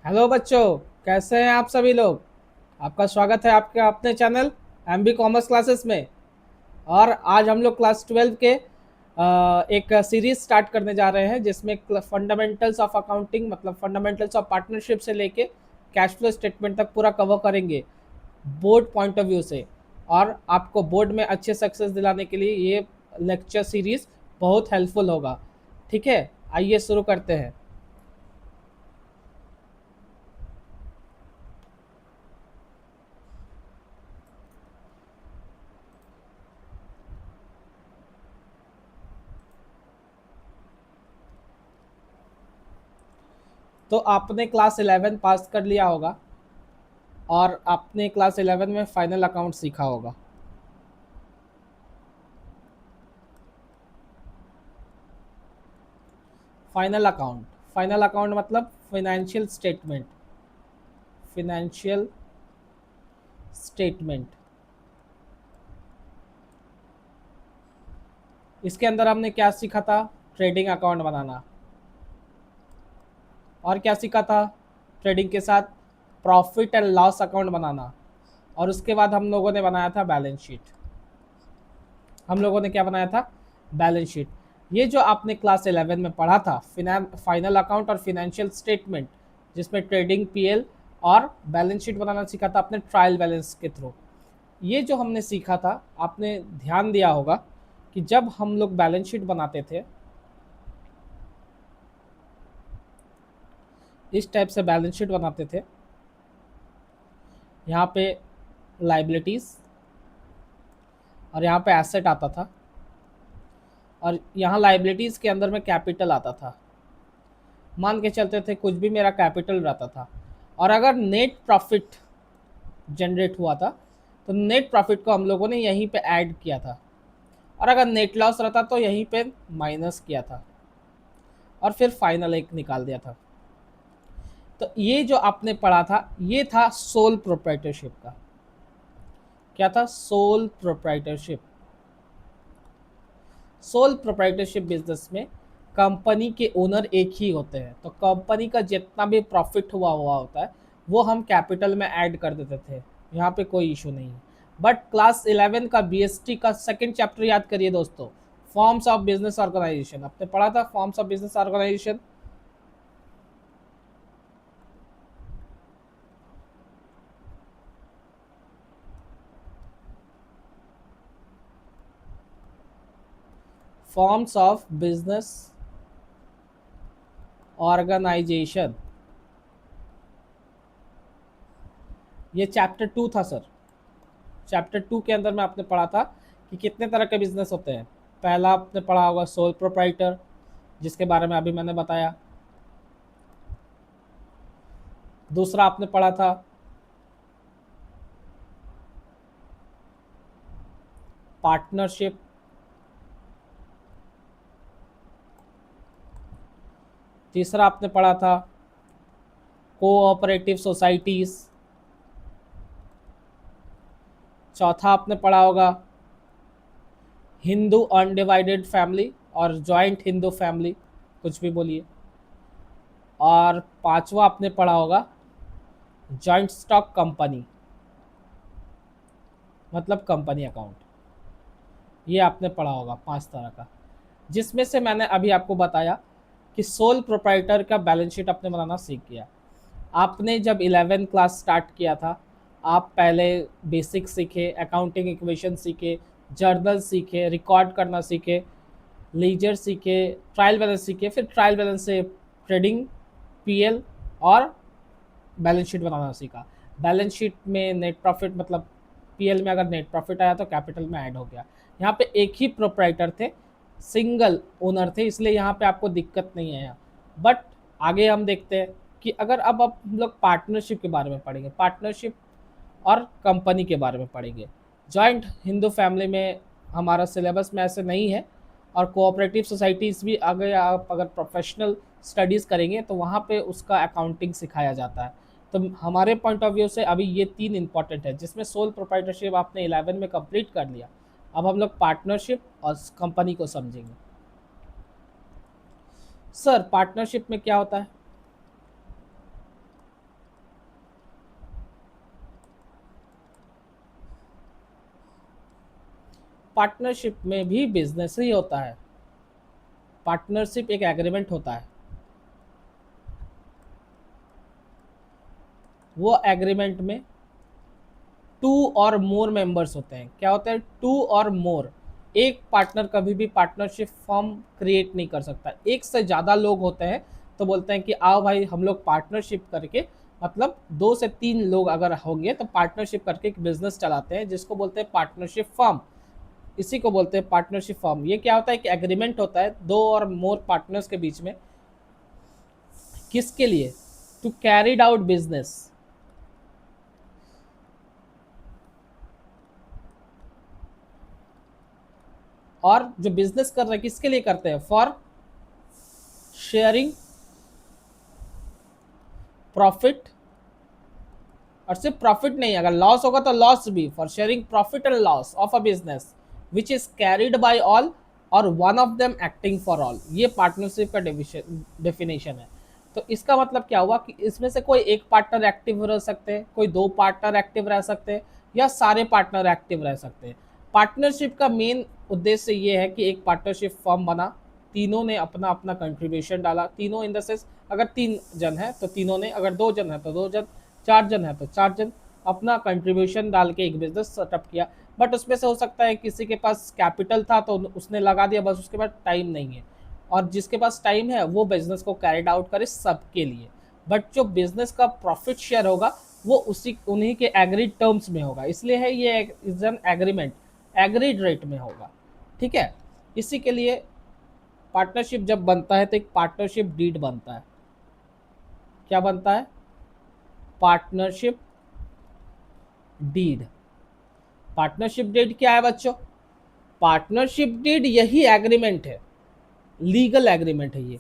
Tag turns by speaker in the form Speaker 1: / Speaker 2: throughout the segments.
Speaker 1: Hello बच्चों, कैसे हैं आप सभी लोग। आपका स्वागत है आपके अपने चैनल एमबी कॉमर्स क्लासेस में। और आज हम लोग क्लास 12 के एक सीरीज स्टार्ट करने जा रहे हैं जिसमें फंडामेंटल्स ऑफ अकाउंटिंग मतलब फंडामेंटल्स ऑफ पार्टनरशिप से लेके कैश फ्लो स्टेटमेंट तक पूरा कवर करेंगे बोर्ड पॉइंट ऑफ व्यू से। और आपको बोर्ड में अच्छे सक्सेस दिलाने के लिए ये लेक्चर सीरीज बहुत हेल्पफुल होगा। ठीक है, आइए शुरू करते हैं। तो आपने क्लास 11 पास कर लिया होगा और आपने क्लास 11 में फाइनल अकाउंट सीखा होगा। फाइनल अकाउंट मतलब फाइनेंशियल स्टेटमेंट। फाइनेंशियल स्टेटमेंट इसके अंदर हमने क्या सीखा था? ट्रेडिंग अकाउंट बनाना। और क्या सीखा था? ट्रेडिंग के साथ प्रॉफिट एंड लॉस अकाउंट बनाना। और उसके बाद हम लोगों ने बनाया था बैलेंस शीट। हम लोगों ने क्या बनाया था? Balance sheet. ये जो आपने क्लास 11 में पढ़ा था फाइनल अकाउंट और फिनेंशियल स्टेटमेंट, जिसमें ट्रेडिंग पीएल और बैलेंस शीट बनाना सीखा था अपने ट्रायल बैलेंस के थ्रू। ये जो हमने सीखा था, आपने ध्यान दिया होगा कि जब हम लोग बैलेंस शीट बनाते थे, इस टाइप से बैलेंस शीट बनाते थे। यहाँ पे लाइबिलिटीज़ और यहाँ पे एसेट आता था, और यहाँ लाइबिलिटीज़ के अंदर में कैपिटल आता था। मान के चलते थे कुछ भी मेरा कैपिटल रहता था, और अगर नेट प्रॉफिट जनरेट हुआ था तो नेट प्रॉफिट को हम लोगों ने यहीं पे ऐड किया था, और अगर नेट लॉस रहता तो यहीं पे माइनस किया था, और फिर फाइनल एक निकाल दिया था। तो ये जो आपने पढ़ा था ये था सोल प्रोप्राइटरशिप का। क्या था? Sole proprietorship. Sole proprietorship business में कंपनी के ओनर एक ही होते हैं, तो कंपनी का जितना भी प्रॉफिट हुआ हुआ होता है वो हम कैपिटल में ऐड कर देते थे। यहाँ पे कोई इशू नहीं है। बट क्लास 11 का बीएसटी का सेकंड चैप्टर याद करिए दोस्तों, फॉर्म्स ऑफ बिजनेस ऑर्गेनाइजेशन। आपने पढ़ा था forms of business organization. Forms of business organization, ये चैप्टर 2 था सर। चैप्टर 2 के अंदर में आपने पढ़ा था कि कितने तरह के बिजनेस होते हैं। पहला आपने पढ़ा होगा सोल प्रोप्राइटर, जिसके बारे में अभी मैंने बताया। दूसरा आपने पढ़ा था पार्टनरशिप। तीसरा आपने पढ़ा था कोऑपरेटिव सोसाइटीज। चौथा आपने पढ़ा होगा हिंदू अनडिवाइडेड फैमिली और जॉइंट हिंदू फैमिली, कुछ भी बोलिए। और पांचवा आपने पढ़ा होगा जॉइंट स्टॉक कंपनी, मतलब कंपनी अकाउंट। ये आपने पढ़ा होगा 5 तरह का, जिसमें से मैंने अभी आपको बताया कि सोल प्रोप्राइटर का बैलेंस शीट आपने बनाना सीख गया। आपने जब 11 क्लास स्टार्ट किया था, आप पहले बेसिक सीखे, अकाउंटिंग इक्वेशन सीखे, जर्नल सीखे, रिकॉर्ड करना सीखे, लीजर सीखे, ट्रायल बैलेंस सीखे, फिर ट्रायल बैलेंस से ट्रेडिंग पीएल और बैलेंस शीट बनाना सीखा। बैलेंस शीट में नेट प्रॉफिट मतलब पीएल में अगर नेट प्रॉफिट आया तो कैपिटल में ऐड हो गया। यहाँ पे एक ही प्रोप्राइटर थे, सिंगल ओनर थे, इसलिए यहाँ पे आपको दिक्कत नहीं है यहाँ। बट आगे हम देखते हैं कि अगर अब हम लोग पार्टनरशिप के बारे में पढ़ेंगे, पार्टनरशिप और कंपनी के बारे में पढ़ेंगे। जॉइंट हिंदू फैमिली में हमारा सिलेबस में ऐसे नहीं है, और कोऑपरेटिव सोसाइटीज़ भी अगर आप अगर प्रोफेशनल स्टडीज़ करेंगे तो वहाँ पे उसका अकाउंटिंग सिखाया जाता है। तो हमारे पॉइंट ऑफ व्यू से अभी ये 3 इंपॉर्टेंट है, जिसमें सोल प्रोप्राइटरशिप आपने 11 में कंप्लीट कर लिया। अब हम लोग पार्टनरशिप और कंपनी को समझेंगे। सर पार्टनरशिप में क्या होता है? पार्टनरशिप में भी बिजनेस ही होता है। पार्टनरशिप एक एग्रीमेंट होता है, वो एग्रीमेंट में टू और मोर मेंबर्स होते हैं। क्या होता है? टू और मोर। एक पार्टनर कभी भी पार्टनरशिप फॉर्म क्रिएट नहीं कर सकता। एक से ज़्यादा लोग होते हैं तो बोलते हैं कि आओ भाई हम लोग पार्टनरशिप करके, मतलब 2 से 3 लोग अगर होंगे तो पार्टनरशिप करके एक बिजनेस चलाते हैं, जिसको बोलते हैं पार्टनरशिप फर्म। इसी को बोलते हैं पार्टनरशिप फर्म। ये क्या होता है कि एग्रीमेंट होता है दो और मोर पार्टनर्स के बीच में। किसके लिए? To carried out business. और जो बिजनेस कर रहे हैं किसके लिए करते हैं? For sharing profit. और सिर्फ प्रॉफिट नहीं, अगर लॉस होगा तो लॉस भी, for sharing profit and loss of a business which is carried by all or one of them acting for all. ये पार्टनरशिप का डेफिनेशन है। तो इसका मतलब क्या हुआ कि इसमें से कोई एक पार्टनर एक्टिव रह सकते हैं, कोई 2 पार्टनर एक्टिव रह सकते हैं, या सारे पार्टनर एक्टिव रह सकते हैं। पार्टनरशिप का मेन उद्देश्य ये है कि एक पार्टनरशिप फर्म बना, तीनों ने अपना अपना कंट्रीब्यूशन डाला। तीनों इन द सेंस, अगर 3 जन है तो तीनों ने, अगर 2 जन है तो 2 जन, 4 जन है तो 4 जन अपना कंट्रीब्यूशन डाल के एक बिजनेस सेटअप किया। बट उसमें से हो सकता है किसी के पास कैपिटल था तो उसने लगा दिया, बस उसके पास टाइम नहीं है। और जिसके पास टाइम है वो बिजनेस को कैरिड आउट करे सबके लिए। बट जो बिजनेस का प्रॉफिट शेयर होगा वो उसी उन्हीं के एग्रीड टर्म्स में होगा, इसलिए है ये is an agreement, agreed rate में होगा। ठीक है। इसी के लिए पार्टनरशिप जब बनता है तो एक पार्टनरशिप डीड बनता है। क्या बनता है? Partnership deed. पार्टनरशिप डीड क्या है बच्चों? पार्टनरशिप डीड यही एग्रीमेंट है, लीगल एग्रीमेंट है ये,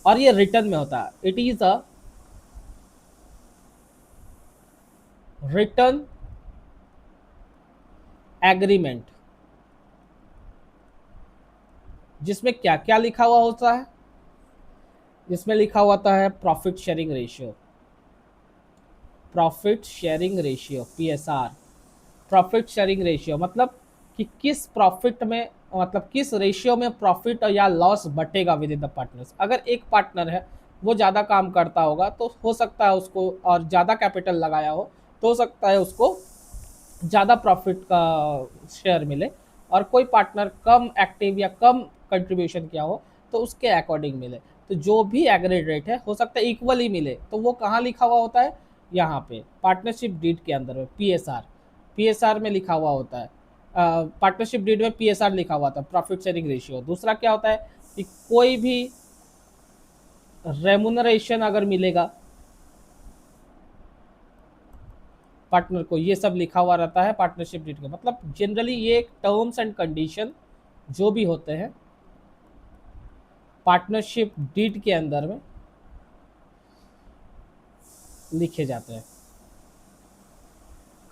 Speaker 1: और ये रिटर्न में होता है। It is a return agreement, जिसमें क्या क्या लिखा हुआ होता है? जिसमें लिखा हुआ होता है profit sharing ratio. Profit sharing ratio, PSR. Profit sharing ratio मतलब कि किस प्रॉफिट में, मतलब किस रेशियो में प्रॉफिट या लॉस बटेगा विद इन द पार्टनर्स। अगर एक पार्टनर है वो ज़्यादा काम करता होगा तो हो सकता है उसको, और ज़्यादा कैपिटल लगाया हो तो हो सकता है उसको ज़्यादा प्रॉफिट का शेयर मिले। और कोई पार्टनर कम एक्टिव या कम कंट्रीब्यूशन किया हो तो उसके अकॉर्डिंग मिले। तो जो भी एग्रीड रेट है हो सकता है इक्वली मिले, तो वो कहाँ लिखा हुआ होता है? यहाँ पे पार्टनरशिप डीड के अंदर में, पीएसआर। पीएसआर में लिखा हुआ होता है, पार्टनरशिप डीड में पीएसआर लिखा हुआ था, प्रॉफिट शेयरिंग रेशियो। दूसरा क्या होता है कि कोई भी रेमुनरेशन अगर मिलेगा पार्टनर को, ये सब लिखा हुआ रहता है पार्टनरशिप डीड का। मतलब जनरली ये टर्म्स एंड कंडीशन जो भी होते हैं पार्टनरशिप डीड के अंदर में लिखे जाते हैं।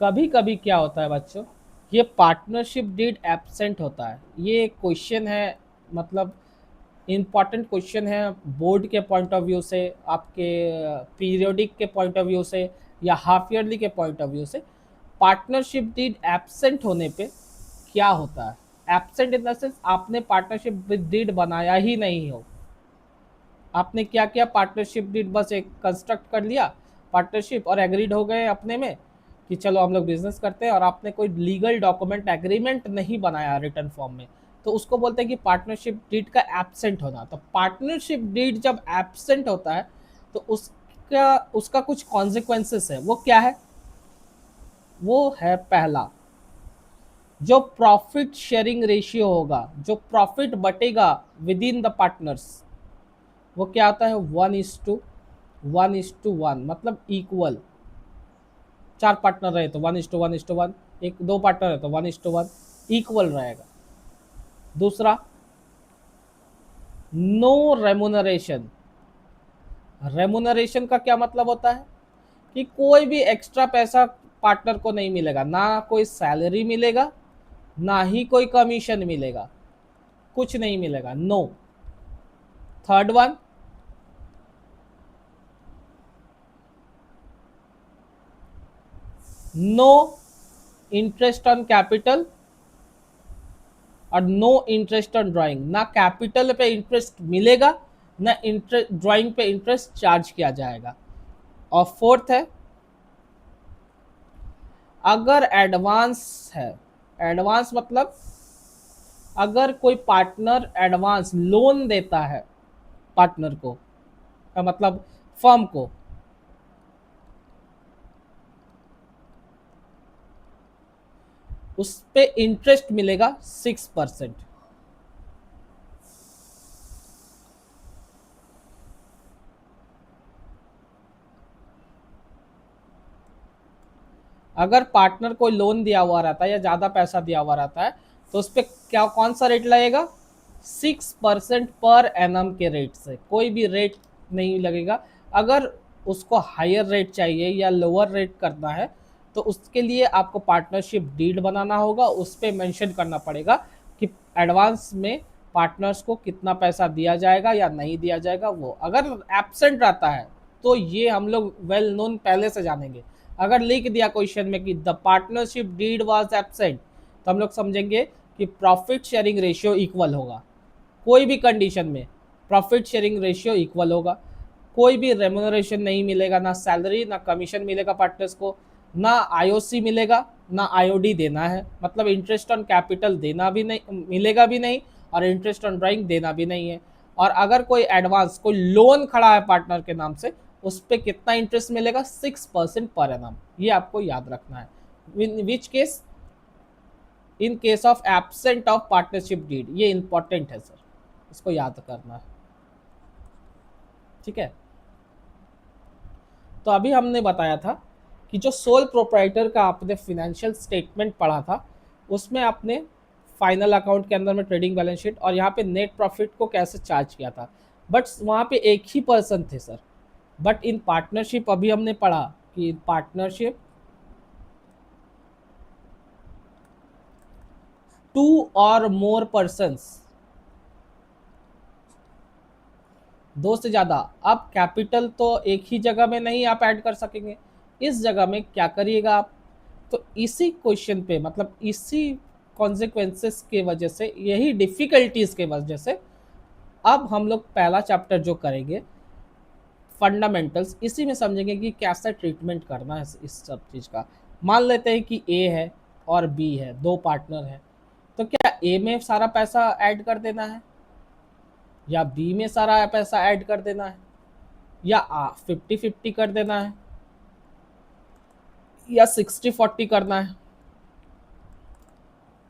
Speaker 1: कभी कभी क्या होता है बच्चों, ये पार्टनरशिप डीड एब्सेंट होता है। ये क्वेश्चन है, मतलब इम्पॉर्टेंट क्वेश्चन है बोर्ड के पॉइंट ऑफ व्यू से, आपके पीरियोडिक के पॉइंट ऑफ व्यू से, या हाफ ईयरली के पॉइंट ऑफ व्यू से। पार्टनरशिप डीड एब्सेंट होने पे क्या होता है? एब्सेंट इन द सेंस आपने पार्टनरशिप डीड बनाया ही नहीं हो। आपने क्या किया? पार्टनरशिप डीड बस एक कंस्ट्रक्ट कर लिया पार्टनरशिप और एग्रीड हो गए अपने में कि चलो हम लोग बिजनेस करते हैं, और आपने कोई लीगल डॉक्यूमेंट एग्रीमेंट नहीं बनाया रिटर्न फॉर्म में, तो उसको बोलते हैं कि पार्टनरशिप डीड का एब्सेंट होना। तो पार्टनरशिप डीड जब एब्सेंट होता है तो उसका उसका कुछ कॉन्सिक्वेंसेस है। वो क्या है? वो है पहला, जो प्रॉफिट शेयरिंग रेशियो होगा, जो प्रॉफिट बटेगा विद इन द पार्टनर्स, वो क्या आता है? 1:1:1, मतलब इक्वल। 4 पार्टनर रहे तो 1:1:1, एक 2 पार्टनर है तो 1:1, इक्वल रहेगा। दूसरा, नो रेमुनरेशन। रेमुनरेशन का क्या मतलब होता है कि कोई भी एक्स्ट्रा पैसा पार्टनर को नहीं मिलेगा, ना कोई सैलरी मिलेगा, ना ही कोई कमीशन मिलेगा, कुछ नहीं मिलेगा, no. Third one, no interest on capital और नो इंटरेस्ट ऑन ड्राइंग, ना कैपिटल पे इंटरेस्ट मिलेगा ना इंटरेस्ट ड्राइंग पे इंटरेस्ट चार्ज किया जाएगा। और फोर्थ है, अगर एडवांस है, एडवांस मतलब अगर कोई पार्टनर एडवांस लोन देता है पार्टनर को, मतलब फर्म को, उस पे इंटरेस्ट मिलेगा 6%। अगर पार्टनर को लोन दिया हुआ रहता है या ज्यादा पैसा दिया हुआ रहता है तो उस पर क्या कौन सा रेट लगेगा? 6% पर एनम के रेट से, कोई भी रेट नहीं लगेगा। अगर उसको हायर रेट चाहिए या लोअर रेट करना है तो उसके लिए आपको पार्टनरशिप डीड बनाना होगा, उस पर मेंशन करना पड़ेगा कि एडवांस में पार्टनर्स को कितना पैसा दिया जाएगा या नहीं दिया जाएगा। वो अगर एब्सेंट रहता है तो ये हम लोग वेल नोन पहले से जानेंगे। अगर लिख दिया क्वेश्चन में कि the partnership deed was absent, तो हम लोग समझेंगे कि प्रॉफिट शेयरिंग रेशियो इक्वल होगा। कोई भी कंडीशन में प्रॉफिट शेयरिंग रेशियो इक्वल होगा। कोई भी रेम्यूनरेशन नहीं मिलेगा, ना सैलरी ना कमीशन मिलेगा पार्टनर्स को, ना आईओसी मिलेगा ना आईओडी देना है, मतलब इंटरेस्ट ऑन कैपिटल देना भी नहीं मिलेगा भी नहीं, और इंटरेस्ट ऑन ड्राइंग देना भी नहीं है। और अगर कोई एडवांस कोई लोन खड़ा है पार्टनर के नाम से, उस पर कितना इंटरेस्ट मिलेगा? 6% पर एनम। ये आपको याद रखना है। In which case, in case of absent of partnership deed, ये इंपॉर्टेंट है सर, इसको याद करना है। ठीक है, तो अभी हमने बताया था कि जो सोल प्रोप्राइटर का आपने फिनेंशियल स्टेटमेंट पढ़ा था, उसमें आपने फाइनल अकाउंट के अंदर में ट्रेडिंग बैलेंस शीट और यहाँ पे नेट प्रॉफिट को कैसे चार्ज किया था, बट वहाँ पे एक ही पर्सन थे सर। बट इन पार्टनरशिप अभी हमने पढ़ा कि पार्टनरशिप टू और मोर पर्सन्स, दो से ज्यादा। अब कैपिटल तो एक ही जगह में नहीं आप ऐड कर सकेंगे, इस जगह में क्या करिएगा आप, तो इसी क्वेश्चन पे मतलब इसी कॉन्सिक्वेंसेस के वजह से, यही डिफिकल्टीज के वजह से अब हम लोग पहला चैप्टर जो करेंगे फंडामेंटल्स, इसी में समझेंगे कि कैसा ट्रीटमेंट करना है इस सब चीज़ का। मान लेते हैं कि ए है और बी है, दो पार्टनर है, तो क्या ए में सारा पैसा ऐड कर देना है या बी में सारा पैसा ऐड कर देना है, या 50-50 कर देना है, या 60-40 करना है,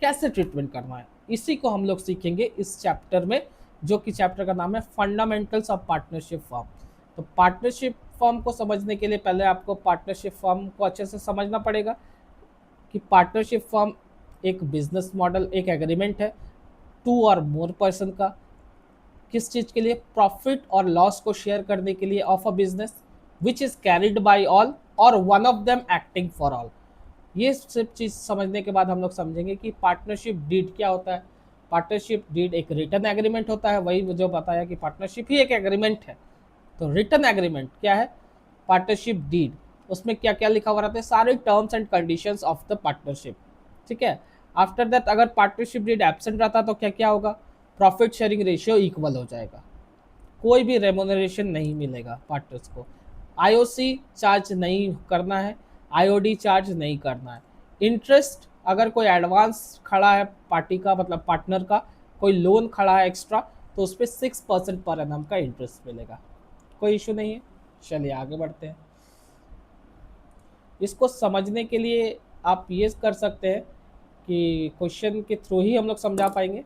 Speaker 1: कैसे ट्रीटमेंट करना है, इसी को हम लोग सीखेंगे इस चैप्टर में, जो कि चैप्टर का नाम है फंडामेंटल्स ऑफ पार्टनरशिप फॉर्म। तो पार्टनरशिप फॉर्म को समझने के लिए पहले आपको पार्टनरशिप फॉर्म को अच्छे से समझना पड़ेगा कि पार्टनरशिप फॉर्म एक बिजनेस मॉडल, एक एग्रीमेंट है टू और मोर पर्सन का। किस चीज के लिए? प्रॉफिट और लॉस को शेयर करने के लिए of a business which is carried by all or one of them acting for all. ये सब चीज समझने के बाद हम लोग समझेंगे कि पार्टनरशिप डीड क्या होता है। पार्टनरशिप डीड एक रिटर्न एग्रीमेंट होता है, वही जो बताया कि पार्टनरशिप ही एक एग्रीमेंट है। तो रिटर्न एग्रीमेंट क्या है? पार्टनरशिप डीड, उसमें क्या क्या लिखा हुआ रहता है? सारे terms and conditions of the partnership. ठीक है, आफ्टर दैट अगर पार्टनरशिप डीड एब्सेंट रहता तो क्या क्या होगा? प्रॉफिट शेयरिंग रेशियो इक्वल हो जाएगा, कोई भी रेमोनरेशन नहीं मिलेगा पार्टनर्स को, आईओसी चार्ज नहीं करना है, आईओडी चार्ज नहीं करना है। इंटरेस्ट, अगर कोई एडवांस खड़ा है पार्टी का मतलब पार्टनर का, कोई लोन खड़ा है एक्स्ट्रा, तो उस पर 6% पर एनम का इंटरेस्ट मिलेगा। कोई इशू नहीं है। चलिए आगे बढ़ते हैं। इसको समझने के लिए आप ये कर सकते हैं कि क्वेश्चन के थ्रू ही हम लोग समझा पाएंगे।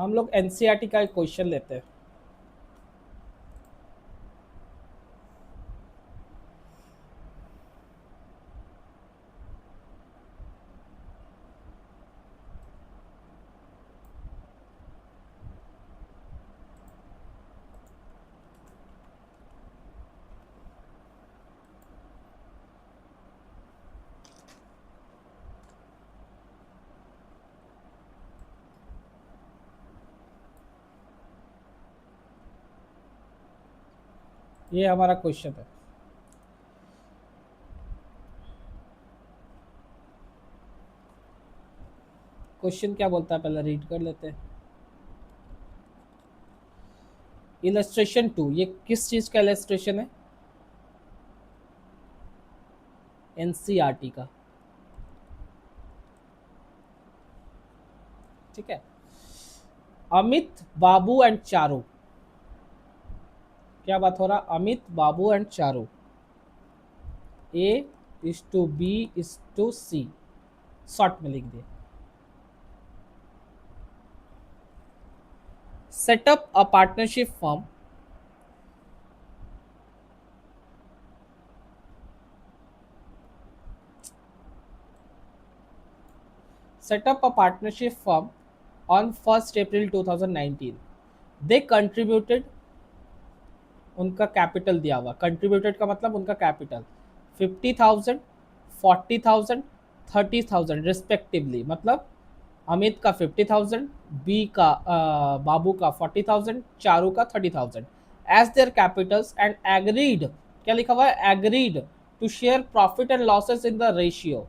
Speaker 1: हम लोग एनसीईआरटी का एक क्वेश्चन लेते हैं। ये हमारा क्वेश्चन है। क्वेश्चन क्या बोलता है पहले रीड कर लेते हैं। इलस्ट्रेशन 2, ये किस चीज का इलस्ट्रेशन है? एनसीईआरटी का। ठीक है। अमित, बाबू एंड चारू, क्या बात हो रहा? Amit, Babu and Charu, A is to B is to C, short में लिख दिए। Setup a partnership firm, set up a partnership firm on 1st April 2019. They contributed, उनका कैपिटल दिया हुआ, कंट्रीब्यूटेड का मतलब उनका कैपिटल 50,000, 40,000, 30,000 रिस्पेक्टिवली। मतलब अमित का 50,000, बी का बाबू का 40,000, चारू का 30,000 as their capitals and agreed, क्या लिखा हुआ है? Agreed to share profit and losses in the ratio.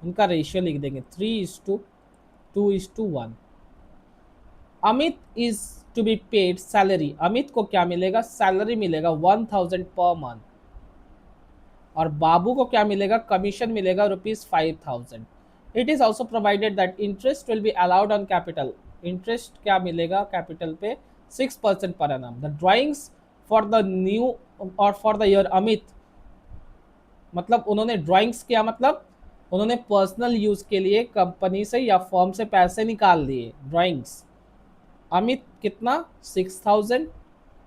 Speaker 1: उनका रेशियो लिख देंगे 3:2:1। Amit is to be paid salary, Amit को क्या मिलेगा? सैलरी मिलेगा 1,000 पर मंथ। और बाबू को क्या मिलेगा? कमीशन मिलेगा ₹5,000। It is also provided that interest will be allowed on capital, interest क्या मिलेगा कैपिटल पे? 6% per annum. The drawings for the new और फॉर द ईयर अमित, मतलब उन्होंने ड्राइंग्स किया, मतलब उन्होंने पर्सनल यूज के लिए कंपनी से या फर्म से पैसे निकाल लिए, ड्राइंग्स। अमित कितना? 6,000,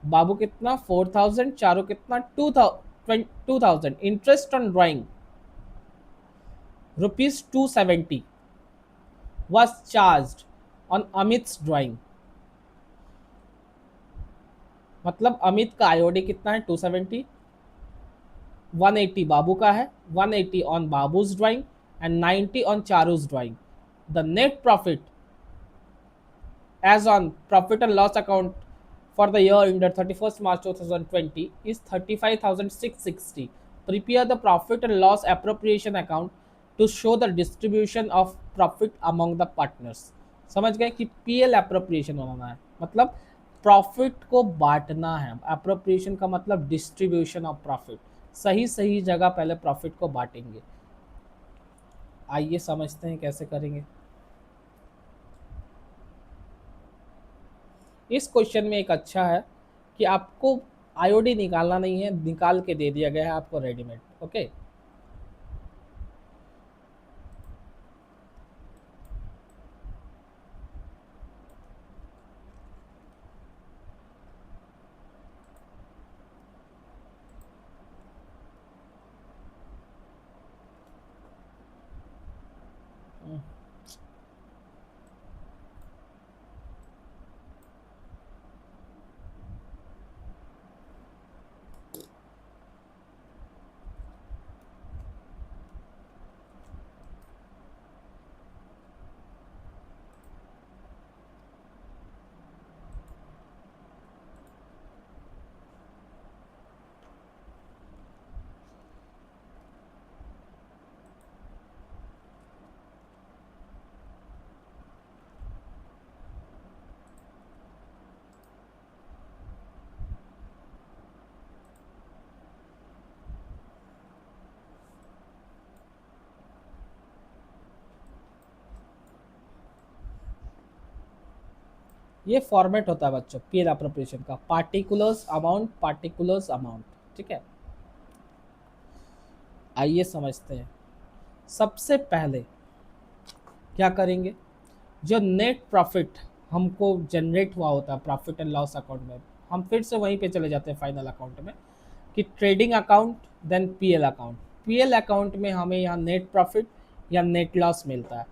Speaker 1: बाबू कितना? 4,000, चारू कितना? 2,000। Interest on drawing ₹270 was charged on Amit's drawing. मतलब अमित का आईओडी कितना है? 270, 180 बाबू का है, 180 on Babu's drawing and 90 on Charu's drawing. The net profit as on profit and loss account for the year ended 31st March 2020 is 35,660. Prepare the profit and loss appropriation account to show the distribution of profit among the partners. समझ गए कि PL appropriation बनाना है, मतलब profit को बांटना है। Appropriation का मतलब डिस्ट्रीब्यूशन ऑफ प्रॉफिट, सही सही जगह पहले प्रॉफिट को बांटेंगे। आइए समझते हैं कैसे करेंगे। इस क्वेश्चन में एक अच्छा है कि आपको आईओडी निकालना नहीं है, निकाल के दे दिया गया है आपको रेडीमेड। ओके, ये फॉर्मेट होता है बच्चों पीएल एप्रोप्रिएशन का, पार्टिकुलर्स अमाउंट, पार्टिकुलर्स अमाउंट। ठीक है, आइए समझते हैं। सबसे पहले क्या करेंगे? जो नेट प्रॉफिट हमको जनरेट हुआ होता है प्रॉफिट एंड लॉस अकाउंट में, हम फिर से वहीं पे चले जाते हैं फाइनल अकाउंट में कि trading account then PL account. PL account में हमें यहाँ नेट प्रॉफिट या नेट लॉस मिलता है।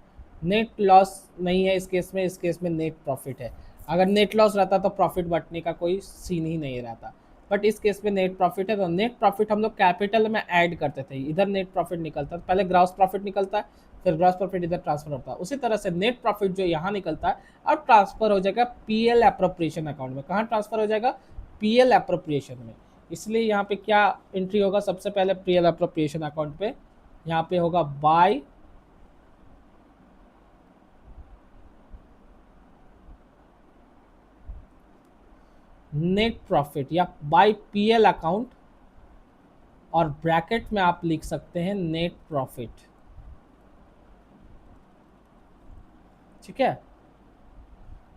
Speaker 1: नेट लॉस नहीं है इस केस में नेट प्रॉफिट है। अगर नेट लॉस रहता तो प्रॉफिट बटने का कोई सीन ही नहीं रहता, बट इस केस में नेट प्रॉफिट है। तो नेट प्रॉफिट हम लोग कैपिटल में ऐड करते थे, इधर नेट प्रॉफिट निकलता है, पहले ग्रॉस प्रॉफिट निकलता है, फिर ग्रॉस प्रॉफिट इधर ट्रांसफर होता है। उसी तरह से नेट प्रॉफिट जो यहाँ निकलता है अब ट्रांसफर हो जाएगा पीएल अप्रोप्रिएशन अकाउंट में। कहाँ ट्रांसफर हो जाएगा? पीएल अप्रोप्रिएशन में। इसलिए यहाँ पे क्या एंट्री होगा? सबसे पहले पीएल अप्रोप्रिएशन अकाउंट पे यहाँ पे होगा बाय नेट प्रॉफिट या बाय पीएल अकाउंट, और ब्रैकेट में आप लिख सकते हैं नेट प्रॉफिट। ठीक है,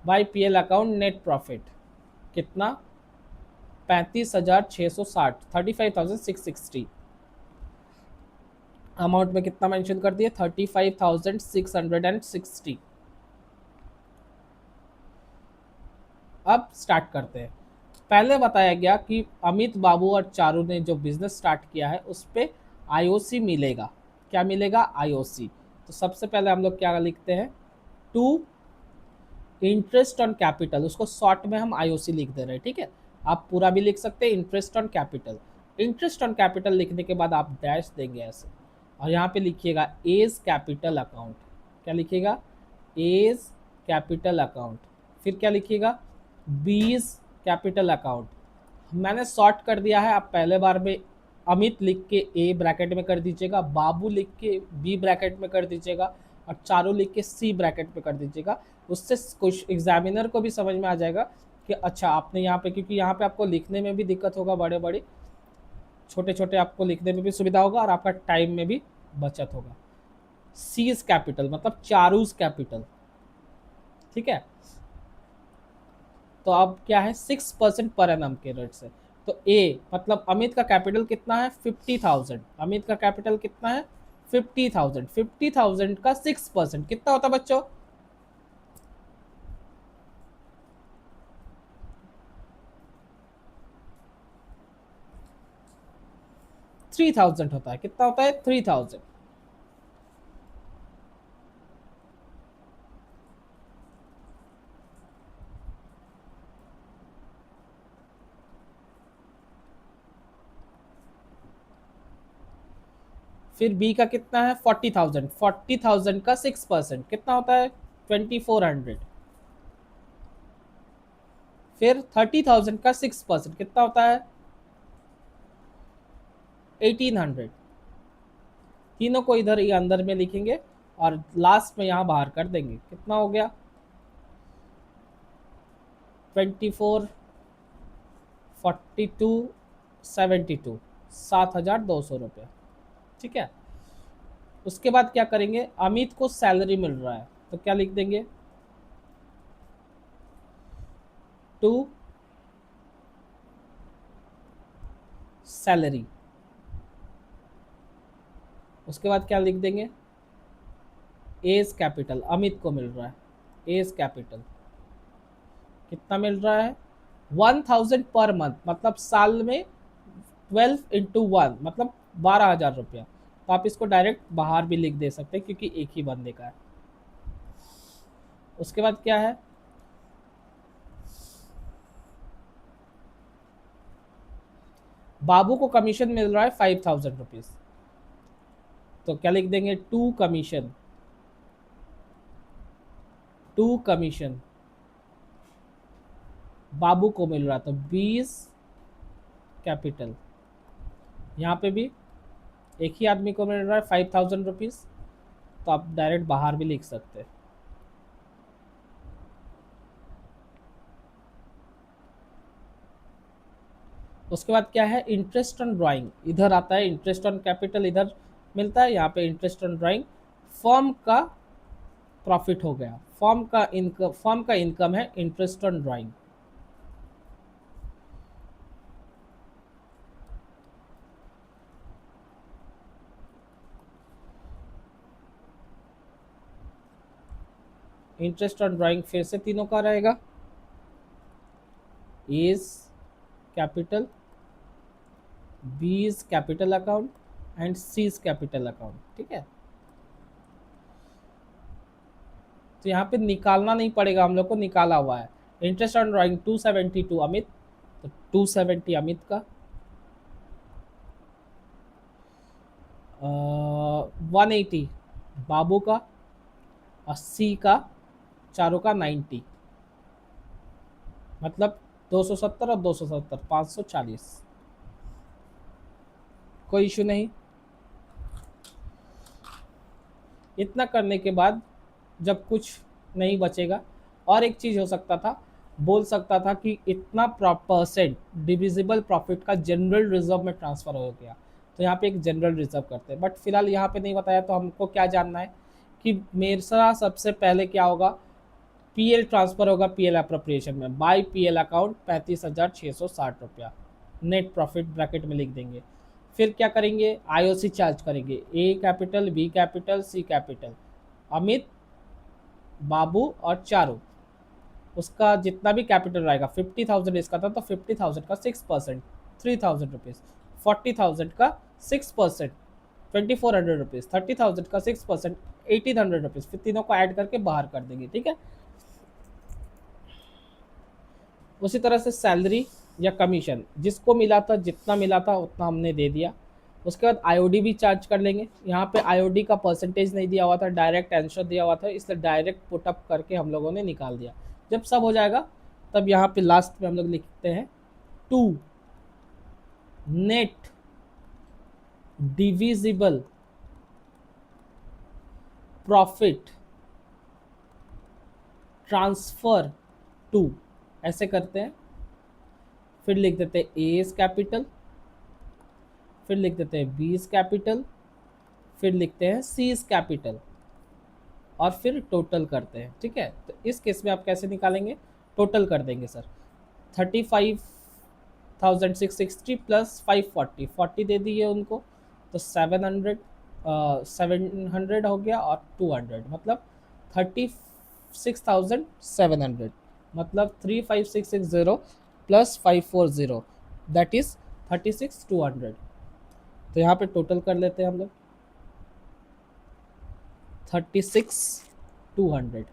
Speaker 1: by PL account net profit कितना? 35,660, 35,660। अमाउंट में कितना मेंशन कर दिया? 35,660। अब स्टार्ट करते हैं। पहले बताया गया कि अमित बाबू और चारू ने जो बिजनेस स्टार्ट किया है उस पर आईओसी मिलेगा। क्या मिलेगा? आईओसी। तो सबसे पहले हम लोग क्या लिखते हैं? टू इंटरेस्ट ऑन कैपिटल, उसको शॉर्ट में हम आईओसी लिख दे रहे हैं। ठीक है, आप पूरा भी लिख सकते हैं interest on capital. Interest on capital लिखने के बाद आप डैश देंगे ऐसे, और यहाँ पे लिखिएगा एज कैपिटल अकाउंट। क्या लिखिएगा? As capital account. फिर क्या लिखिएगा? बीज कैपिटल अकाउंट। मैंने शॉर्ट कर दिया है, आप पहले बार में अमित लिख के ए ब्रैकेट में कर दीजिएगा, बाबू लिख के बी ब्रैकेट में कर दीजिएगा, और चारू लिख के सी ब्रैकेट में कर दीजिएगा। उससे कुछ एग्जामिनर को भी समझ में आ जाएगा कि अच्छा आपने यहाँ पे, क्योंकि यहाँ पे आपको लिखने में भी दिक्कत होगा, बड़े बड़े छोटे छोटे आपको लिखने में भी सुविधा होगा, और आपका टाइम में भी बचत होगा। सीज कैपिटल मतलब चारूज कैपिटल। ठीक है, तो अब क्या है? 6% पर एनम के रेट से। तो ए मतलब अमित का कैपिटल कितना है? 50,000। अमित का कैपिटल कितना है? 50,000। 50,000 का 6% कितना होता है बच्चों? 3,000 होता है। कितना होता है? 3,000। फिर बी का कितना है? 40,000। 40,000 का 6% कितना होता है? 2,400। फिर 30,000 का 6% कितना होता है? 1,800। तीनों को इधर ये अंदर में लिखेंगे और लास्ट में यहाँ बाहर कर देंगे। कितना हो गया? 24, 42, 72, 7,200 रुपये। ठीक है, उसके बाद क्या करेंगे? अमित को सैलरी मिल रहा है तो क्या लिख देंगे? To salary. उसके बाद क्या लिख देंगे? As capital. अमित को मिल रहा है एज कैपिटल कितना मिल रहा है? 1,000 पर मंथ, मतलब साल में 12 × 1 मतलब 12,000 रुपया। तो आप इसको डायरेक्ट बाहर भी लिख दे सकते हैं क्योंकि एक ही बंदे का है। उसके बाद क्या है? बाबू को कमीशन मिल रहा है 5,000 रुपीज। तो क्या लिख देंगे? To commission. To commission Babu को मिल रहा, तो 20 कैपिटल। यहाँ पे भी एक ही आदमी को मिल रहा है 5,000 रुपीज, तो आप डायरेक्ट बाहर भी लिख सकते हैं। उसके बाद क्या है? इंटरेस्ट ऑन ड्राइंग इधर आता है, इंटरेस्ट ऑन कैपिटल इधर मिलता है, यहाँ पे इंटरेस्ट ऑन ड्राइंग। फर्म का प्रॉफिट हो गया, फर्म का इनकम है interest on drawing. Interest on drawing फिर से तीनों का रहेगा, A is capital, B is capital account and C is capital account, ठीक है। तो यहाँ पे निकालना नहीं पड़ेगा, हम लोग को निकाला हुआ है। इंटरेस्ट ऑन ड्राइंग 272 अमित, तो 270 अमित का, 180 बाबू का, और सी का चारों का 90, मतलब 270 और 270 540। कोई इशू नहीं। इतना करने के बाद जब कुछ नहीं बचेगा, और एक चीज़ हो सकता था, बोल सकता था कि इतना परसेंट डिविजिबल प्रॉफिट का जनरल रिजर्व में ट्रांसफ़र हो गया, तो यहाँ पे एक जनरल रिजर्व करते हैं। बट फिलहाल यहाँ पे नहीं बताया, तो हमको क्या जानना है कि मेरा सबसे पहले क्या होगा, पीएल ट्रांसफ़र होगा पीएल अप्रोप्रिएशन में, बाय पीएल अकाउंट 35,660 रुपया, नेट प्रॉफिट ब्रैकेट में लिख देंगे। फिर क्या करेंगे, आईओसी चार्ज करेंगे, ए कैपिटल, बी कैपिटल, सी कैपिटल, अमित, बाबू और चारू, उसका जितना भी कैपिटल रहेगा, 50,000 इसका था तो 50,000 का 6%, 3,000 रुपीज़, 40,000 का 6%, 2,400 रुपीज़, 30,000 का 6%, 1,800 रुपीज़, फिर तीनों को ऐड करके बाहर कर देंगे, ठीक है। उसी तरह से सैलरी या कमीशन जिसको मिला था, जितना मिला था उतना हमने दे दिया। उसके बाद आईओडी भी चार्ज कर लेंगे। यहाँ पे आईओडी का परसेंटेज नहीं दिया हुआ था, डायरेक्ट आंसर दिया हुआ था, इसलिए डायरेक्ट पुटअप करके हम लोगों ने निकाल दिया। जब सब हो जाएगा तब यहाँ पे लास्ट में हम लोग लिखते हैं to net divisible profit transfer to, ऐसे करते हैं। फिर लिख देते हैं ए इज कैपिटल, फिर लिख देते हैं बी इज कैपिटल, फिर लिखते हैं सी इज कैपिटल, और फिर टोटल करते हैं, ठीक है। तो इस केस में आप कैसे निकालेंगे, टोटल कर देंगे सर, 35,660 प्लस 540, 40 दे दिए उनको, तो 700, 700 हो गया, और 200 मतलब 36,700, मतलब 35660 प्लस 540 दैट इज 36,200। तो यहाँ पे टोटल कर लेते हैं हम लोग, 36,200,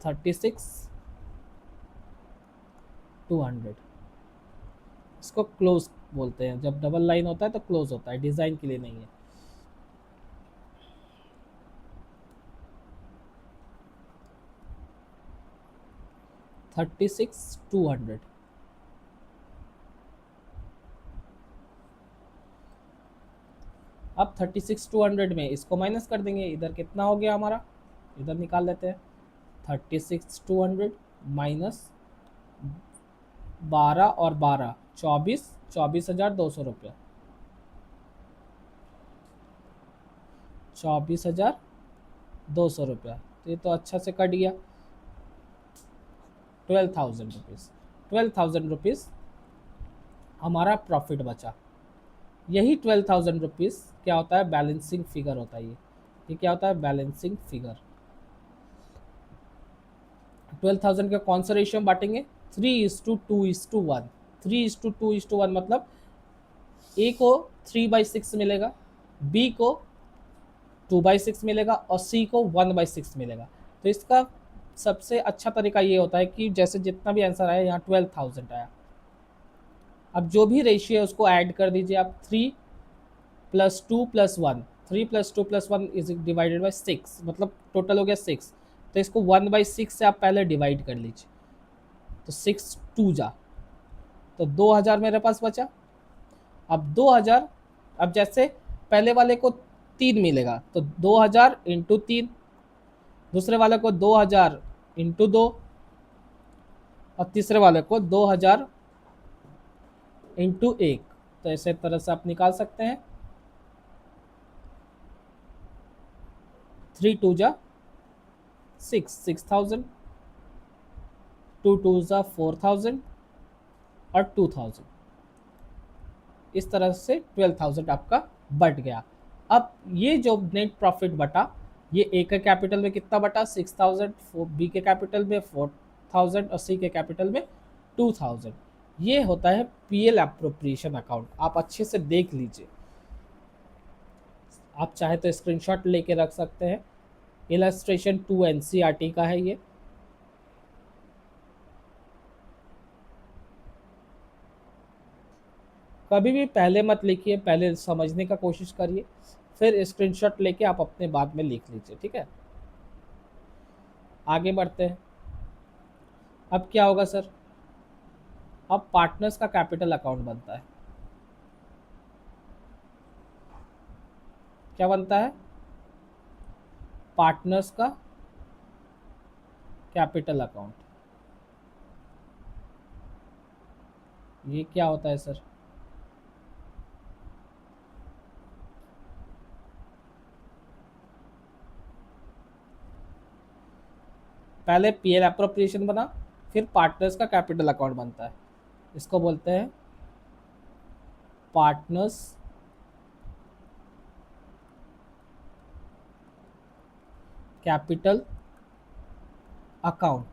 Speaker 1: 36,200। इसको क्लोज बोलते हैं, जब डबल लाइन होता है तो क्लोज होता है, डिज़ाइन के लिए नहीं है। Thirty six two hundred. अब 36,200 में इसको माइनस कर देंगे, इधर कितना हो गया हमारा, इधर निकाल लेते हैं, 36,200 माइनस 12 और 12 24, 24,200 रुपया, 24,200 रुपया। तो ये तो अच्छा से कट गया, 12,000 रुपीज़, 12,000 रुपीज़ हमारा प्रॉफिट बचा। यही 12,000 रुपीज़ क्या होता है, बैलेंसिंग फिगर होता है। ये क्या होता है, बैलेंसिंग फिगर। 12,000 का कौन सा रेशियो में बांटेंगे, 3:2:1, 3:2:1 मतलब ए को 3/6 मिलेगा, बी को 2/6 मिलेगा, और सी को 1/6 मिलेगा। तो इसका सबसे अच्छा तरीका ये होता है कि जैसे जितना भी आंसर आया, यहाँ 12,000 आया, अब जो भी रेशियो है उसको ऐड कर दीजिए आप, 3+2+1, 3+2+1 इज डिवाइडेड बाई 6, मतलब टोटल हो गया 6। तो इसको 1/6 से आप पहले डिवाइड कर लीजिए, तो 6 2 जा, तो 2,000 मेरे पास बचा। अब 2,000, अब जैसे पहले वाले को 3 मिलेगा तो 2,000 इंटू 3, दूसरे वाले को 2,000 इंटू 2, और तीसरे वाले को 2,000 इंटू 1। तो ऐसे तरह से आप निकाल सकते हैं, 3 2 जा 6, 6,000, 2 2 जा 4,000 और 2,000। इस तरह से 12,000 आपका बट गया। अब ये जो नेट प्रॉफिट बटा, ये ए के कैपिटल में कितना बटा 6000, बी के कैपिटल में 4000 और सी के कैपिटल में 2000। ये होता है पीएल अप्रोप्रिएशन अकाउंट। आप अच्छे से देख लीजिए, आप चाहे तो स्क्रीनशॉट लेके रख सकते हैं। इलस्ट्रेशन 2 एनसीईआरटी का है ये। कभी भी पहले मत लिखिए, पहले समझने का कोशिश करिए, फिर स्क्रीनशॉट लेके आप अपने बाद में लिख लीजिए, ठीक है। आगे बढ़ते हैं। अब क्या होगा सर, अब पार्टनर्स का कैपिटल अकाउंट बनता है। क्या बनता है? पार्टनर्स का कैपिटल अकाउंट। ये क्या होता है सर? पहले पीएल अप्रोप्रिएशन बना, फिर पार्टनर्स का कैपिटल अकाउंट बनता है। इसको बोलते हैं पार्टनर्स कैपिटल अकाउंट।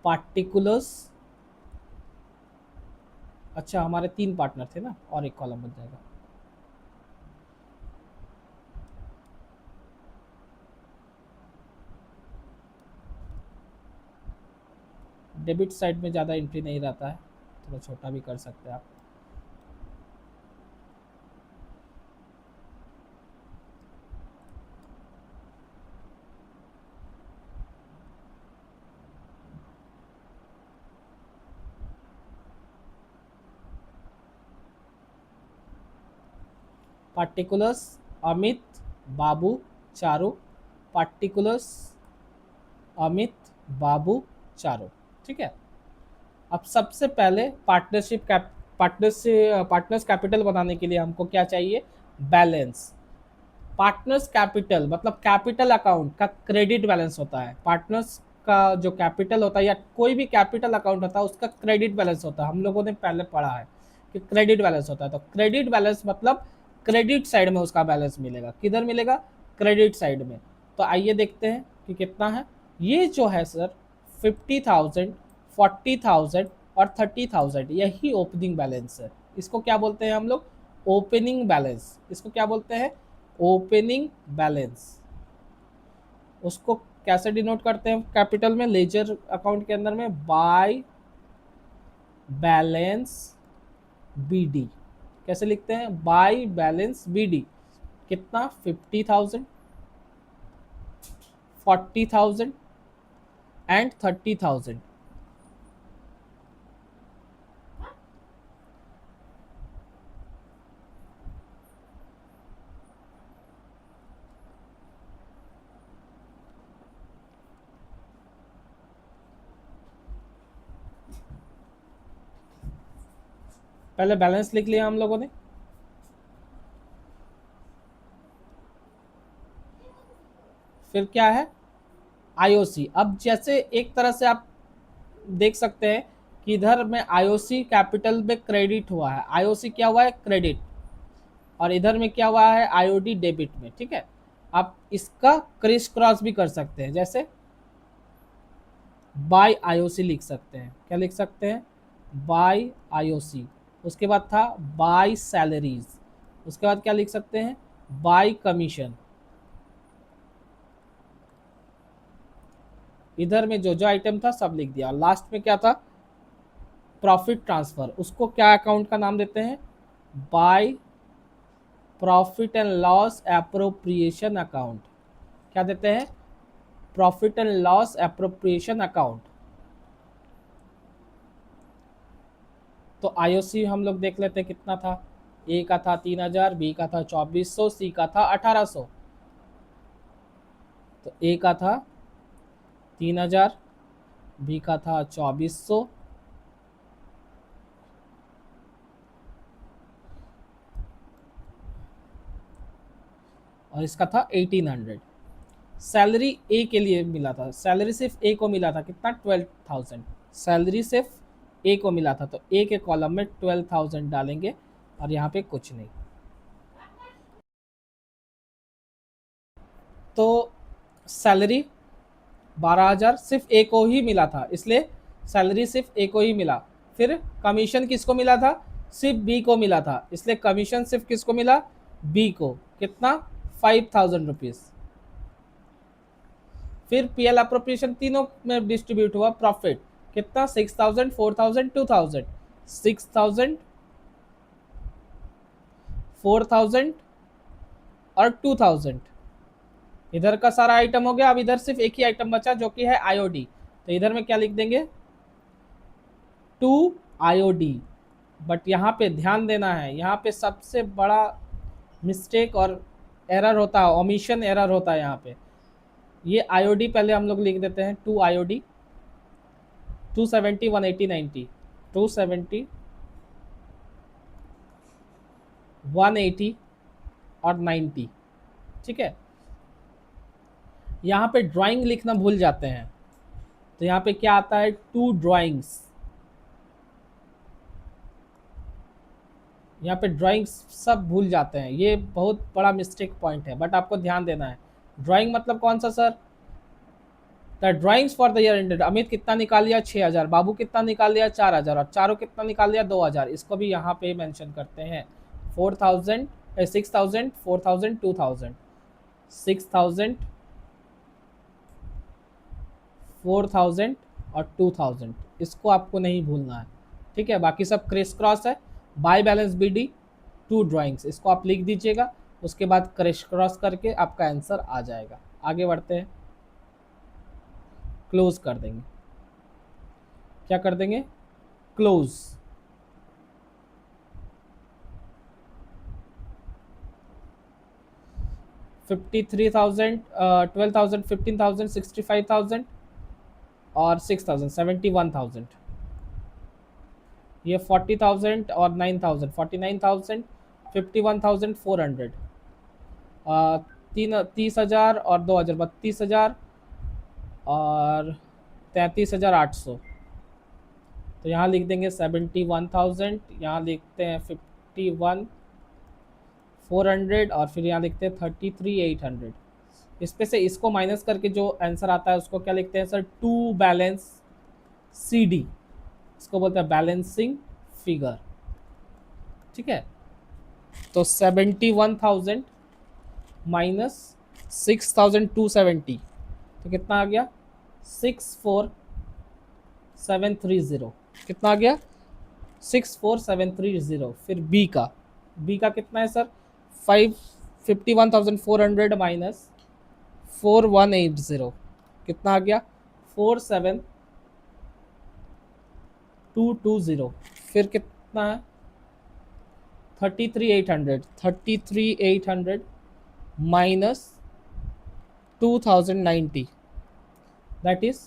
Speaker 1: पार्टिकुलर्स, अच्छा हमारे 3 पार्टनर थे ना, और एक कॉलम बन जाएगा। डेबिट साइड में ज़्यादा एंट्री नहीं रहता है, थोड़ा छोटा भी कर सकते हैं आप। पार्टिकुलर्स अमित, बाबू, चारू। पार्टिकुलर्स अमित, बाबू, चारू, ठीक है। अब सबसे पहले पार्टनर्स कैपिटल बनाने के लिए हमको क्या चाहिए? बैलेंस। पार्टनर्स कैपिटल मतलब कैपिटल अकाउंट का क्रेडिट बैलेंस होता है। पार्टनर्स का जो कैपिटल होता है या कोई भी कैपिटल अकाउंट होता है उसका क्रेडिट बैलेंस होता है। हम लोगों ने पहले पढ़ा है कि क्रेडिट बैलेंस होता है। तो क्रेडिट बैलेंस मतलब क्रेडिट साइड में उसका बैलेंस मिलेगा। किधर मिलेगा? क्रेडिट साइड में। तो आइए देखते हैं कि कितना है। ये जो है सर 50,000, 40,000 और 30,000 यही ओपनिंग बैलेंस है। इसको क्या बोलते हैं हम लोग? Opening balance. इसको क्या बोलते हैं? Opening balance. उसको कैसे डिनोट करते हैं कैपिटल में? लेजर अकाउंट के अंदर में बाय बैलेंस बीडी। कैसे लिखते हैं? By balance BD. कितना? 50,000, 40,000 एंड 30,000। पहले बैलेंस लिख लिया हम लोगों ने। फिर क्या है? आईओसी। अब जैसे एक तरह से आप देख सकते हैं कि इधर में आईओसी कैपिटल में क्रेडिट हुआ है। आईओसी क्या हुआ है? क्रेडिट। और इधर में क्या हुआ है? आईओडी डेबिट में, ठीक है। आप इसका क्रिस क्रॉस भी कर सकते हैं, जैसे बाय आईओसी लिख सकते हैं। क्या लिख सकते हैं? By IOC. उसके बाद था बाय सैलरीज। उसके बाद क्या लिख सकते हैं? Bye commission. इधर में जो जो आइटम था सब लिख दिया। लास्ट में क्या था? Profit transfer. उसको क्या अकाउंट का नाम देते हैं? By profit and loss appropriation account. क्या देते हैं? Profit and loss appropriation account. तो आईओसी हम लोग देख लेते हैं कितना था। ए का था 3,000, बी का था 2,400, सी का था 1,800। तो ए का था 3,000, बी का था 2,400 और इसका था 1,800। सैलरी ए के लिए मिला था। सैलरी सिर्फ ए को मिला था। कितना? 12,000। सैलरी सिर्फ ए को मिला था, तो ए के कॉलम में 12,000 डालेंगे और यहाँ पे कुछ नहीं। तो सैलरी 12,000 सिर्फ एक को ही मिला था, इसलिए सैलरी सिर्फ एक को ही मिला। फिर कमीशन किसको मिला था? सिर्फ बी को मिला था, इसलिए कमीशन सिर्फ किसको मिला? बी को। कितना? 5,000 रुपीज। फिर पीएल अप्रोप्रिएशन तीनों में डिस्ट्रीब्यूट हुआ प्रॉफिट। कितना? 6,000, 4,000, 2,000। 6,000, 4,000 और 2,000। इधर का सारा आइटम हो गया। अब इधर सिर्फ एक ही आइटम बचा जो कि है आईओडी। तो इधर में क्या लिख देंगे? To IOD. बट यहाँ पे ध्यान देना है, यहाँ पे सबसे बड़ा मिस्टेक और एरर होता है, ओमिशन एरर होता है यहाँ पे। ये आईओडी पहले हम लोग लिख देते हैं, टू आईओडी। 270, 180, 90, 270, 180 और 90। ठीक है। यहाँ पे ड्राइंग लिखना भूल जाते हैं, तो यहाँ पे क्या आता है? To drawings. यहाँ पे ड्राइंग्स सब भूल जाते हैं, ये बहुत बड़ा मिस्टेक पॉइंट है, बट आपको ध्यान देना है। ड्राइंग मतलब कौन सा sir? The drawings for the year ended. Amit कितना निकाल लिया? 6,000। बाबू कितना निकाल लिया? 4,000। और चारों कितना निकाल लिया? 2,000। इसको भी यहाँ पे मेंशन करते हैं। 4,000, 6,000, 4,000, 2,000, 6,000, 4,000 और 2,000। इसको आपको नहीं भूलना है, ठीक है। बाकी सब क्रिस क्रॉस है। By balance BD, to drawings, इसको आप लिख दीजिएगा। उसके बाद क्रिस क्रॉस करके आपका आंसर आ जाएगा। आगे बढ़ते हैं, क्लोज कर देंगे। क्या कर देंगे? क्लोज। $53,000, 12,000, 15,000, 65,000 और 6,000, 71,000। ये 40,000 और 9,000, 49,000, 51,400। 30,000 और 2,000, 32,000 और 33,800। तो यहाँ लिख देंगे 71,000, यहाँ लिखते हैं 51,400 और फिर यहाँ लिखते हैं 33,800। इस पे से इसको माइनस करके जो आंसर आता है उसको क्या लिखते हैं सर? To balance CD। इसको बोलते हैं बैलेंसिंग फिगर, ठीक है। तो 71,000 माइनस 6,270, तो कितना आ गया? 64,730। कितना आ गया? 64,730। फिर बी का कितना है सर? 51,400 माइनस 4,180, कितना आ गया? 47,220। फिर कितना है? 33,800, 33,800 माइनस 2,090, दैट इज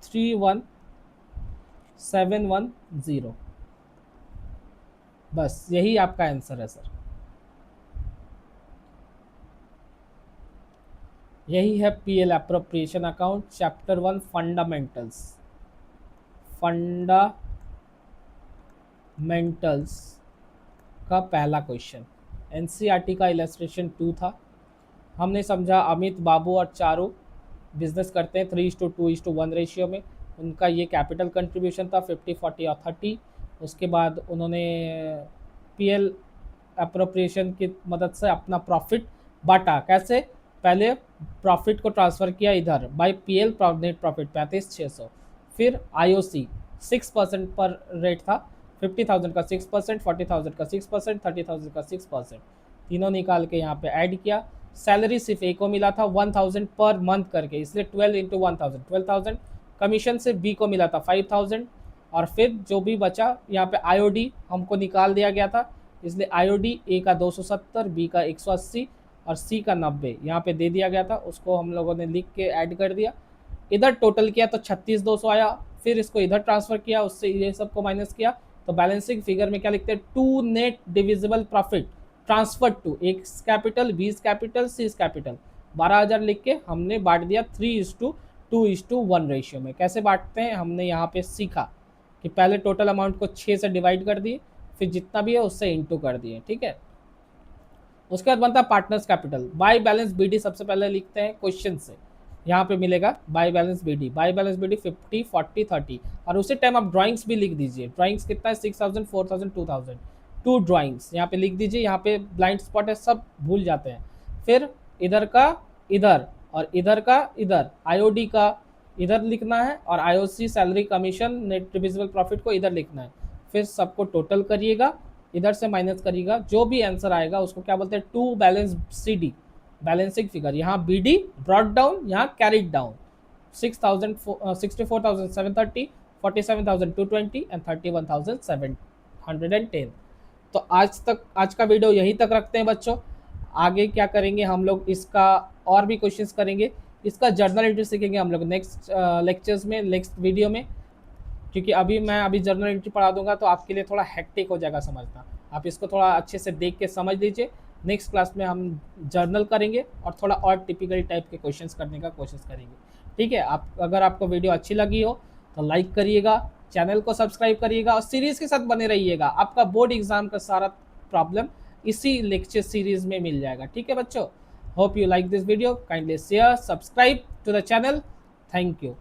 Speaker 1: 31,710। बस यही आपका आंसर है सर। यही है PL appropriation account chapter 1 fundamentals. Fundamentals का पहला क्वेश्चन। एनसीईआरटी का इलस्ट्रेशन 2 था। हमने समझा अमित, बाबू और चारू बिजनेस करते हैं 3:2:1 रेशियो में। उनका ये कैपिटल कंट्रीब्यूशन था 50, 40 और 30। उसके बाद उन्होंने पीएल अप्रोप्रिएशन की मदद से अपना प्रॉफिट बांटा। कैसे? पहले प्रॉफिट को ट्रांसफ़र किया इधर बाय पीएल नेट प्रॉफिट 35,600। फिर आईओसी 6% पर रेट था। 50,000 का 6%, 40,000 का 6%, 30,000 का 6%, तीनों निकाल के यहाँ पे ऐड किया। सैलरी सिर्फ एक को मिला था 1,000 पर मंथ करके, इसलिए 12 इंटू 1,000 12,000। कमीशन से बी को मिला था 5,000। और फिर जो भी बचा यहाँ पे आईओडी हमको निकाल दिया गया था, इसलिए आईओडी ए का 270, बी का 180 और सी का 90 यहाँ पे दे दिया गया था। उसको हम लोगों ने लिख के ऐड कर दिया। इधर टोटल किया तो 36,200 आया। फिर इसको इधर ट्रांसफ़र किया, उससे ये सबको माइनस किया। तो बैलेंसिंग फिगर में क्या लिखते हैं? To net divisible profit transfer to, एक कैपिटल, 20 कैपिटल, 6 कैपिटल। 12,000 लिख के हमने बांट दिया 3:2:1 रेशियो में। कैसे बांटते हैं हमने यहाँ पे सीखा कि पहले टोटल अमाउंट को 6 से डिवाइड कर दिए, फिर जितना भी है उससे इंटू कर दिए, ठीक है। उसके बाद बनता है partners capital. By balance BD सबसे पहले लिखते हैं क्वेश्चन से, यहाँ पे मिलेगा by balance BD, by balance BD 50 40 30, और उसी टाइम आप ड्राइंग्स भी लिख दीजिए। ड्राइंग्स कितना है 6000 4000 2000, टू ड्राइंग्स यहाँ पे लिख दीजिए। यहाँ पे ब्लाइंड स्पॉट है, सब भूल जाते हैं। फिर इधर का इधर और इधर का इधर, आईओडी का इधर लिखना है और IOC salary commission net divisible profit को इधर लिखना है। फिर सबको टोटल करिएगा, इधर से माइनस करिएगा, जो भी आंसर आएगा उसको क्या बोलते हैं, to balance CD, balancing figure. यहाँ बीडी ब्रॉट डाउन, यहाँ कैरिड डाउन। 6000 64,730, 47,220 एंड 31,710। तो आज का वीडियो यहीं तक रखते हैं बच्चों। आगे क्या करेंगे हम लोग, इसका और भी क्वेश्चंस करेंगे, इसका जर्नल एंट्री सीखेंगे हम लोग नेक्स्ट लेक्चर्स में, नेक्स्ट वीडियो में। क्योंकि अभी जर्नल एंट्री पढ़ा दूंगा तो आपके लिए थोड़ा हेक्टिक हो जाएगा समझना। आप इसको थोड़ा अच्छे से देख के समझ लीजिए। नेक्स्ट क्लास में हम जर्नल करेंगे और थोड़ा और टिपिकल टाइप के क्वेश्चंस करने का कोशिश करेंगे। ठीक है, अगर आपको वीडियो अच्छी लगी हो तो लाइक करिएगा, चैनल को सब्सक्राइब करिएगा और सीरीज़ के साथ बने रहिएगा। आपका बोर्ड एग्जाम का सारा प्रॉब्लम इसी लेक्चर सीरीज में मिल जाएगा। ठीक है बच्चों, hope you like this video, kindly share, subscribe to the channel. Thank you.